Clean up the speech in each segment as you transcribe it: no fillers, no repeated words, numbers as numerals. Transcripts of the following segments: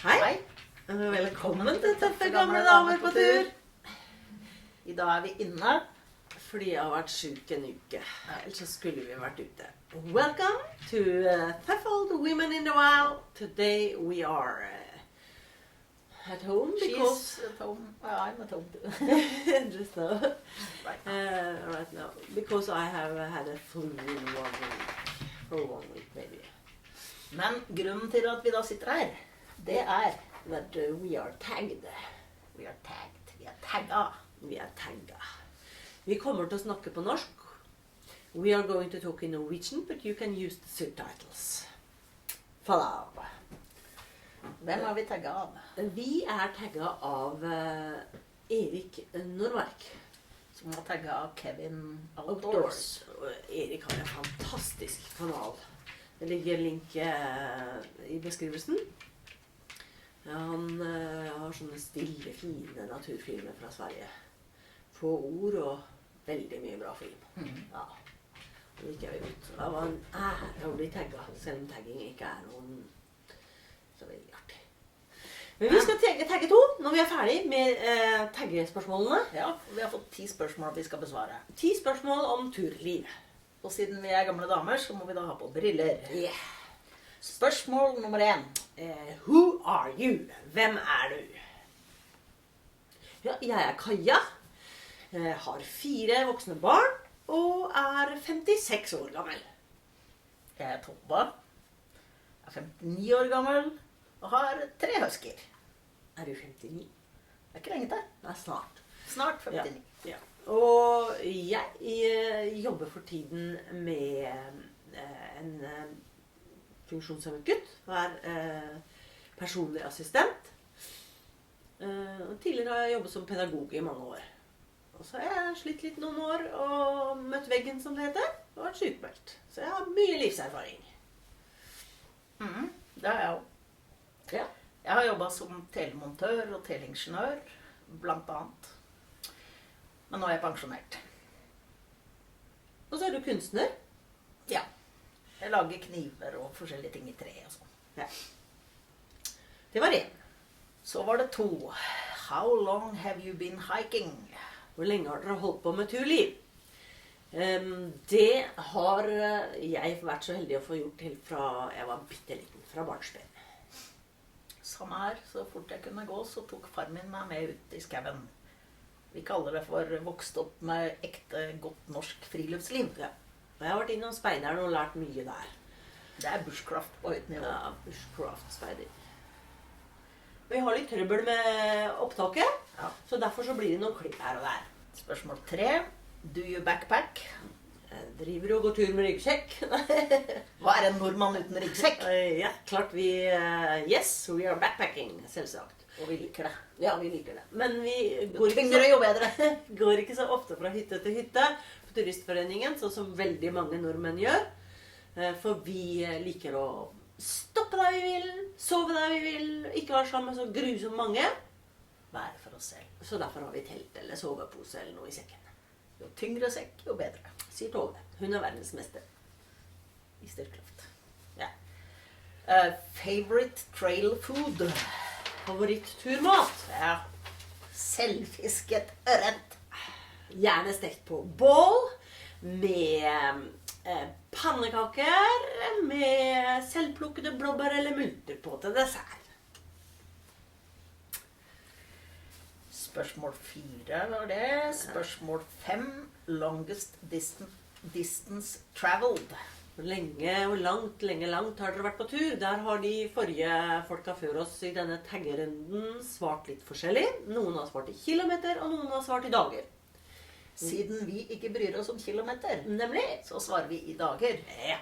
Hei, velkommen til Tøffe gamle damer på tur. I dag vi inne. Fordi jeg har vært syk en uke, ellers så skulle vi vært ute. Welcome to Tough Old Women in the Wild. Today we are at home because... She's at home. Well, I'm at home too. Just now. Right now. Because I have had a flu in 1 week. For 1 week maybe. Men grunnen til at vi da sitter her, det er That we are tagged. vi er tagged. Vi er tagga. Vi er tagga. Vi kommer til å snakke på norsk. We are going to talk in Norwegian, but you can use the subtitles. Fall av. Hvem har vi tagga av? Vi er tagga av Erik Normark. Som har tagga av Kevin Outdoors. Outdoors. Erik har en fantastisk kanal. Det ligger link i beskrivelsen. Ja, han har sånne stille, fine naturfilmer fra Sverige. Få ord og veldig mye bra film. Ja, det liker jeg godt. Det var en ære å bli tagget, selv om tagging ikke er noen så veldig artig. Men vi skal tagge 2 når vi er ferdig med taggespørsmålene. Ja, vi har fått 10 spørsmål vi skal besvare. 10 spørsmål om turliv. Og siden vi er gamle damer, så må vi da ha på briller. Yeah. Spørsmål nummer 1. Who are you? Hvem er du? Ja, jeg er Kaja. Har 4 voksne barn og er 56 år gammel. Jeg er Tobba. Jeg er 59 år gammel og har 3 husker. Er du 59? Det er ikke lenge til. Det er snart. Snart 59. Ja. Og jeg jobber for tiden med en funksjonshemmet gutt. Jeg er personlig assistent. Tidligere har jeg jobbet som pedagog i mange år. Og så har jeg slitt litt noen år og møtt veggen, som det heter, og vært sykmeldt. Så jeg har mye livserfaring. Det har jeg også. Ja. Jeg har jobbet som telemontør og teleingeniør, blant annet. Men nå er jeg pensjonert. Og så er du kunstner. Ja. Jeg lager kniver og forskjellige ting i tre og sånn. Ja. Det var 1. Så var det 2. How long have you been hiking? Hvor lenge har dere holdt på med turliv? Det har jeg vært så heldig å få gjort helt fra jeg var bitteliten, fra barnsben. Samme her, så fort jeg kunne gå, så tok far min meg med ut i skauen. Vi kaller det for vokst opp med ekte godt norsk friluftsliv. Ja. Og jeg har vært innom speideren og lært mye der. Det er bushcraft på høyt nivå. Ja, bushcraft-speider. Vi har litt trøbbel med opptaket, Ja. så derfor så blir det noen klipp her og der. Spørsmål 3. Do you backpack? Jeg driver og går tur med ryggsekk. Hva er en nordmann uten ryggsekk? Ja, klart vi... yes, we are backpacking, selvsagt. Og vi liker det. Ja, vi liker det. Men vi Jo tyngre, jo bedre. går ikke så ofte fra hytte til hytte på turistforeningen, sånn som veldig mange nordmenn gjør. For vi liker å stoppe der vi vil, sove der vi vil, ikke være sammen med så grusomt mange. Være for oss selv. Så derfor har vi telt eller sovepose eller noe i sekken. Jo tyngre sekk, jo bedre. Sier Tove. Hun er verdensmester. I styrkraft. Ja. Favorite trail food? Favoritt-turmat. Ja. Selvfisket ørret. Gjerne stekt på bål, med pannekaker, med selvplukkede blåbær eller multer på til dessert. Spørsmål 4 var det. Spørsmål 5. Longest distance traveled. Hvor langt har dere vært på tur? Der har de forrige folka før oss i denne taggerunden svart litt forskjellig. Noen har svart i kilometer, og noen har svart i dager. Siden vi ikke bryr oss om kilometer, Nemlig. så svarer vi i dager. Ja.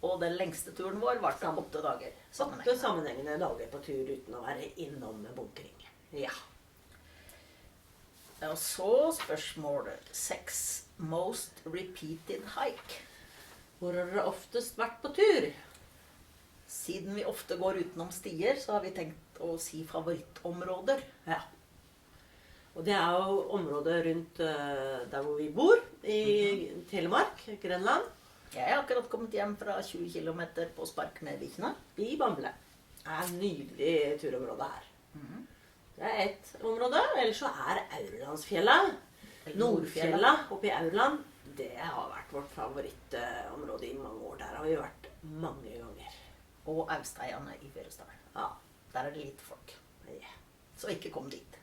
Og den lengste turen vår var 8 dager. 8 sammenhengende dager på tur uten å være innom bunkring. Ja. Og så spørsmål 6. Most repeated hike. Hvor har dere oftest vært på tur? Siden vi ofte går utenom stier, så har vi tenkt å si favorittområder. Ja. Og det er jo området rundt der hvor vi bor, i Telemark, Grenland. Jeg har akkurat kommet hjem fra 20 kilometer på spark med Vikna. I Bamble. er nydelig turområde her. Det er et område, ellers så er Aurlandsfjella, Nordfjella oppe i Aurland, det har vært vårt favorittområde i mange år. Der har vi vært mange ganger. Og Austeiane i Fyresdal. Ja. Der er det lite folk. Yeah. Så ikke kom dit.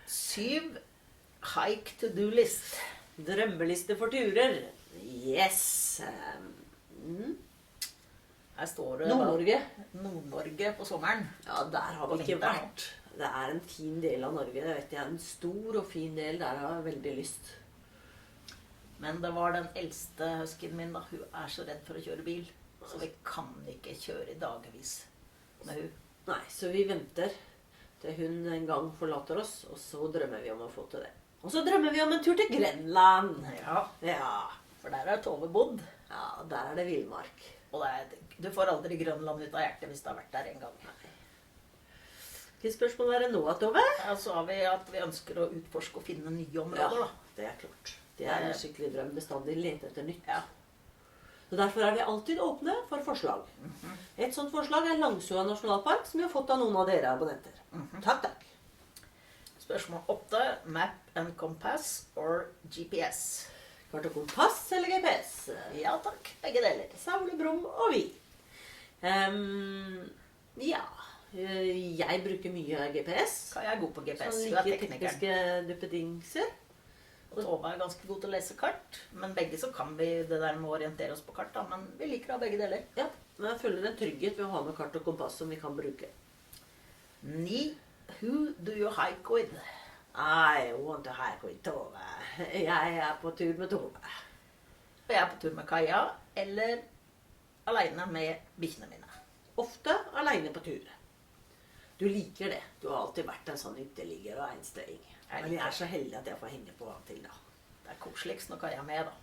7. Hike to do list. Drømmeliste for turer. Yes. Her står det Nord-Norge. Nord-Norge på sommeren. Ja, der har vi ikke vært. Det er en fin del av Norge, det vet jeg. En stor og fin del, der har jeg veldig lyst. Men det var den eldste huskyen min da. Hun er så redd for å kjøre bil. Så vi kan ikke kjøre i dagevis med hun. Nei, så vi venter til hun en gang forlater oss, og så drømmer vi om å få til det. Og så drømmer vi om en tur til Grenland. Ja. For der er Tove bodd. Ja, der er det villmark. Og du får aldri Grønland ut av hjertet hvis du har vært der en gang. Hvilke spørsmål er det nå, Tove? Ja, så har vi at vi ønsker å utforske og finne nye områder da. Det er klart. Det er en skikkelig drøm. Bestandig lete etter nytt. Ja. Så derfor er vi alltid åpne for forslag. Et sånt forslag er Langsua nasjonalpark, som vi har fått av noen av dere abonnenter. Takk. Spørsmål 8. Map and compass or GPS? Kart og kompass eller GPS? Ja takk, begge deler. Saule, Brum og vi. Ja, jeg bruker mye GPS. Jeg er god på GPS, Sånn du er like teknikeren. tekniske duppedingser. Og Tove er ganske god til å lese kart, men begge så kan vi det der med å orientere oss på kart da, men vi liker å ha begge deler. Ja, men jeg føler en trygghet ved å ha med kart og kompass som vi kan bruke. 9. Who do you hike with? I want to hike with Tove. Jeg er på tur med Tove. Og jeg er på tur med Kaja, eller alene med bikkjene mine. Ofte alene på tur. Du liker det. Du har alltid vært en sånn ytterligger og einstøing. Men jeg er så heldig at jeg får henge på av til da. Det er koseligst når Kaja er med da.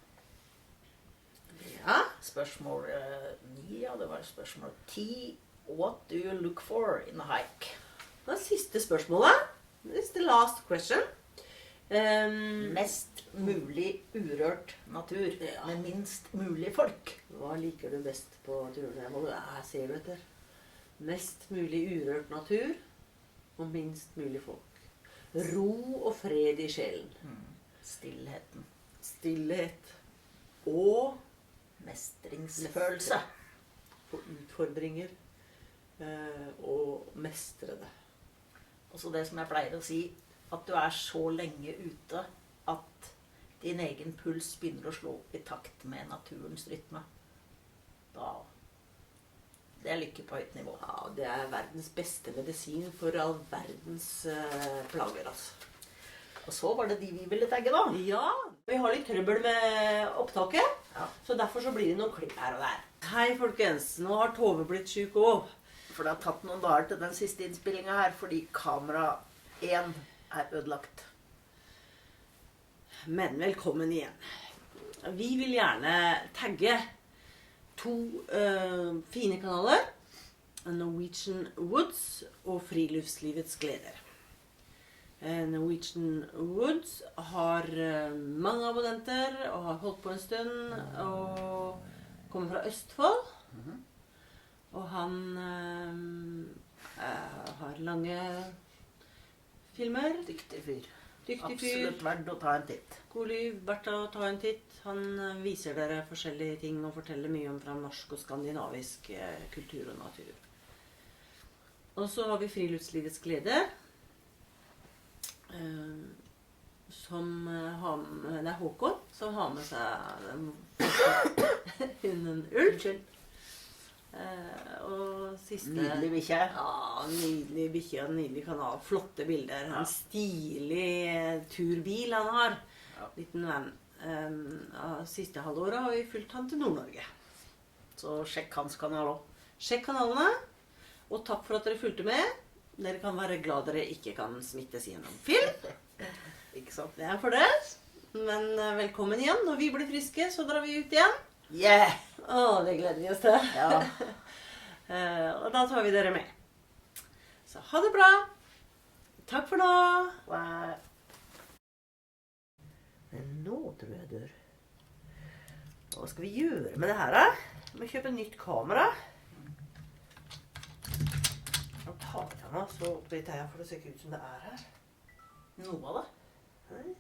Ja. Spørsmål 9, ja, det var spørsmål 10. What do you look for in a hike? Det siste spørsmålet. This is the last question. Mest mulig urørt natur, med minst mulig folk. Hva liker du best på turene? Her ser du etter. Mest mulig urørt natur og minst mulig folk. Ro og fred i sjelen. Stillheten. Stillhet. Og mestringsfølelse. Få utfordringer. Og mestre det. Og så det som jeg pleier å si, at du er så lenge ute at din egen puls begynner å slå i takt med naturens rytme. Det er lykke på høyt nivå. Ja, det er verdens beste medisin for all verdens plager, altså. Og så var det de vi ville tagge da. Ja, vi har litt trøbbel med opptaket, så derfor så blir det noen klipp her og der. Hei folkens, nå har Tove blitt syk også. For det har tatt noen dager til den siste innspillingen her, fordi kamera 1 er ødelagt. Men velkommen igjen. Vi vil gjerne tagge 2 fine kanaler, Norwegian Woods og Friluftslivets gleder. Norwegian Woods har mange abonnenter og har holdt på en stund og kommer fra Østfold. Og han har lange filmer. Dyktig fyr. Dyktig fyr. Absolutt verdt å ta en titt. God liv, verdt å ta en titt. Han viser dere forskjellige ting og forteller mye om fra norsk og skandinavisk kultur og natur. Og så har vi Friluftslivets gleder. Som har med, det er Håkon som har med seg hunden Ulf. Og siste... Nydelig bikkje. Ja, nydelig bikkje og nydelig kanal. Flotte bilder. En stilig turbil han har. Liten venn. Siste halvåret har vi fulgt han til Nord-Norge. Så sjekk hans kanal også. Sjekk kanalene. Og takk for at dere fulgte med. Dere kan være glad dere ikke kan smittes gjennom film. Ikke sant? Det er for det. Men velkommen igjen. Når vi blir friske, så drar vi ut igjen. Yeah! Det gleder vi oss til. Ja. Og da tar vi dere med. Så ha det bra. Takk for nå. Men nå tror jeg dør. Hva skal vi gjøre med det her da? Vi må kjøpe nytt kamera. meg, så litt her, for det ser ikke ut som det er her. Noe av det. Nei.